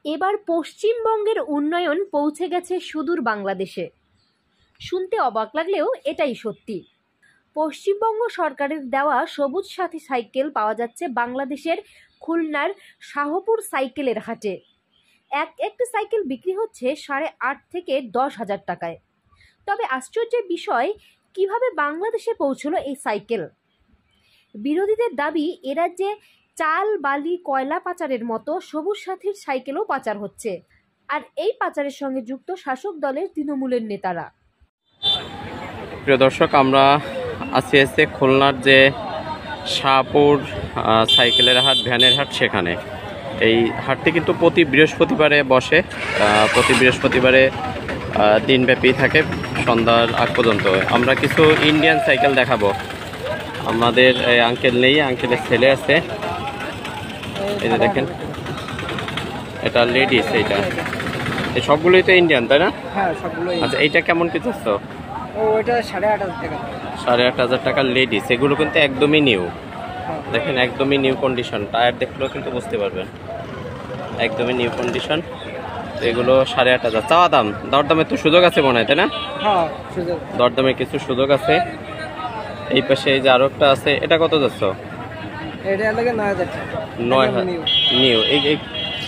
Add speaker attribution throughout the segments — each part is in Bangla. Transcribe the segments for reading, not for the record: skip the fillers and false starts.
Speaker 1: এবার পশ্চিমবঙ্গের উন্নয়ন পৌঁছে গেছে সুদূর বাংলাদেশে। শুনতে অবাক লাগলেও এটাই সত্যি। পশ্চিমবঙ্গ সরকারের দেওয়া সবুজ সাথী সাইকেল পাওয়া যাচ্ছে বাংলাদেশের খুলনার শাহপুর সাইকেলের হাটে। একটি সাইকেল বিক্রি হচ্ছে 8.5 থেকে 10,000 টাকায়। তবে আশ্চর্যের বিষয়, কিভাবে বাংলাদেশে পৌঁছলো এই সাইকেল? বিরোধীদের দাবি, এ রাজ্যে চাল, বালি, কয়লা পাচারের মতো সবুজ সাথীর সাইকেলও পাচার হচ্ছে, আর এই পাচারের সঙ্গে যুক্ত শাসক দলের তৃণমূলের নেতারা।
Speaker 2: প্রিয় দর্শক, আমরা আছি খুলনার যে শাহপুর সাইকেলের হাট, ভ্যানের হাট, সেখানে। এই হাটটি কিন্তু প্রতি বৃহস্পতিবারে বসে। প্রতি বৃহস্পতিবারে দিনব্যাপী থাকে, সন্ধ্যার আগ পর্যন্ত। আমরা কিছু ইন্ডিয়ান সাইকেল দেখাবো। আমাদের আঙ্কেল নেই, আঙ্কেলের ছেলে আছে। এই যে দেখেন, এটা লেডিস। এইটা এই সবগুলোই তো ইন্ডিয়ান, তাই না?
Speaker 3: হ্যাঁ, সবগুলোই।
Speaker 2: আচ্ছা, এইটা কেমন কি চাচ্ছ?
Speaker 3: ওইটা 8,500 টাকা।
Speaker 2: 8,500 টাকার লেডিস। এগুলো কিন্তু একদমই নিউ। দেখেন, একদমই নিউ কন্ডিশন। টায়ার দেখলেও কিন্তু বুঝতে পারবেন, একদমই নিউ কন্ডিশন। এগুলো 8,500 চাওয়া দাম। দরদামের তো সুযোগ আছে মনে হয়, তাই না?
Speaker 3: হ্যাঁ, সুযোগ।
Speaker 2: দরদামে কিছু সুযোগ আছে। এই পাশে এই যে আরো একটা আছে, এটা কত যাচ্ছ?
Speaker 3: এটা লাগে 9,000 টাকা।
Speaker 2: 9,000 নিউ। এই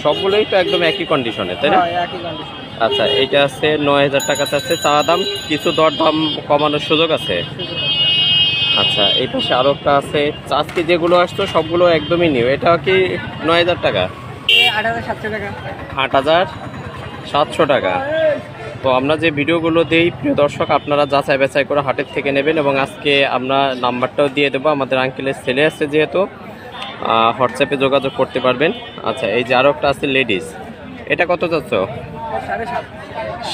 Speaker 2: সবগুলোই তো একদম একই কন্ডিশনে, তাই না?
Speaker 3: হ্যাঁ, একই কন্ডিশন।
Speaker 2: আচ্ছা, এইটা আছে 9,000 টাকা চাচ্ছে চাওয়া দাম। কিছু দরদাম কমানোর সুযোগ আছে। আচ্ছা, এই পাশে আরো একটা আছে। আজকে যেগুলো আসতো সবগুলো একদমই নিউ। এটা কি 9,000 টাকা?
Speaker 3: 8,700 টাকা।
Speaker 2: 8,700 টাকা। তো আমরা যে ভিডিওগুলো দিই, প্রিয় দর্শক, আপনারা যাচাই বাছাই করে হাটের থেকে নেবেন। এবং আজকে আমরা নাম্বারটাও দিয়ে দেবো। আমাদের আঙ্কেলের ছেলে আছে যেহেতু, হোয়াটসঅ্যাপে যোগাযোগ করতে পারবেন। আচ্ছা, এই যে আরো একটা আছে লেডিস। এটা কত যাচ্ছ?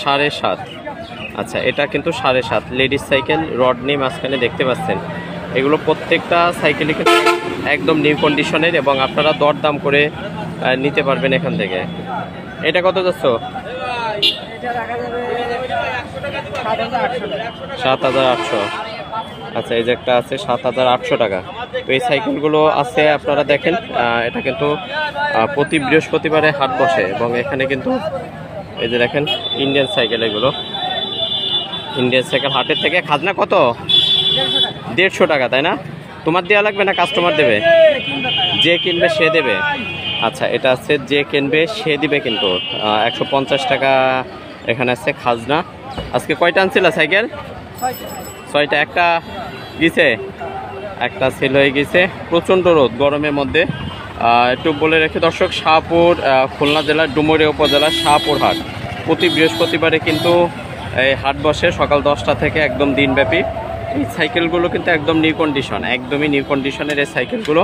Speaker 2: 7.5। আচ্ছা, এটা কিন্তু 7.5 লেডিস সাইকেল। রড নেই মাঝখানে, দেখতে পাচ্ছেন। এগুলো প্রত্যেকটা সাইকেলই কিন্তু একদম নিউ কন্ডিশনের, এবং আপনারা দরদাম করে নিতে পারবেন এখান থেকে। এটা কত যাচ্ছ? 7,800। আচ্ছা, এই যে একটা আছে 7,800 টাকা। তো এই সাইকেলগুলো আছে, আপনারা দেখেন। এটা কিন্তু প্রতি বৃহস্পতিবারে হাট বসে, এবং এখানে কিন্তু এই যে দেখেন ইন্ডিয়ান সাইকেল। এগুলো ইন্ডিয়ান সাইকেল। হাটের থেকে খাজনা কত? 150 টাকা, তাই না? তোমার দেওয়া লাগবে না কাস্টমার দেবে? যে কিনবে সে দেবে। আচ্ছা, এটা আছে যে কিনবে সে দিবে, কিন্তু 150 টাকা এখানে আছে খাজনা। আজকে কয়টা আনছিল সাইকেল? 6টা। একটা গেছে, একটা সেল হয়ে গেছে। প্রচণ্ড রোদ গরমের মধ্যে। একটু বলে রেখে দর্শক, শাহপুর, খুলনা জেলার ডুমুরিয়া উপজেলার শাহপুর হাট প্রতি বৃহস্পতিবারে কিন্তু এই হাট বসে সকাল 10টা থেকে একদম দিনব্যাপী। এই সাইকেলগুলো কিন্তু একদম নিউ কন্ডিশন, একদমই নিউ কন্ডিশনের এই সাইকেলগুলো।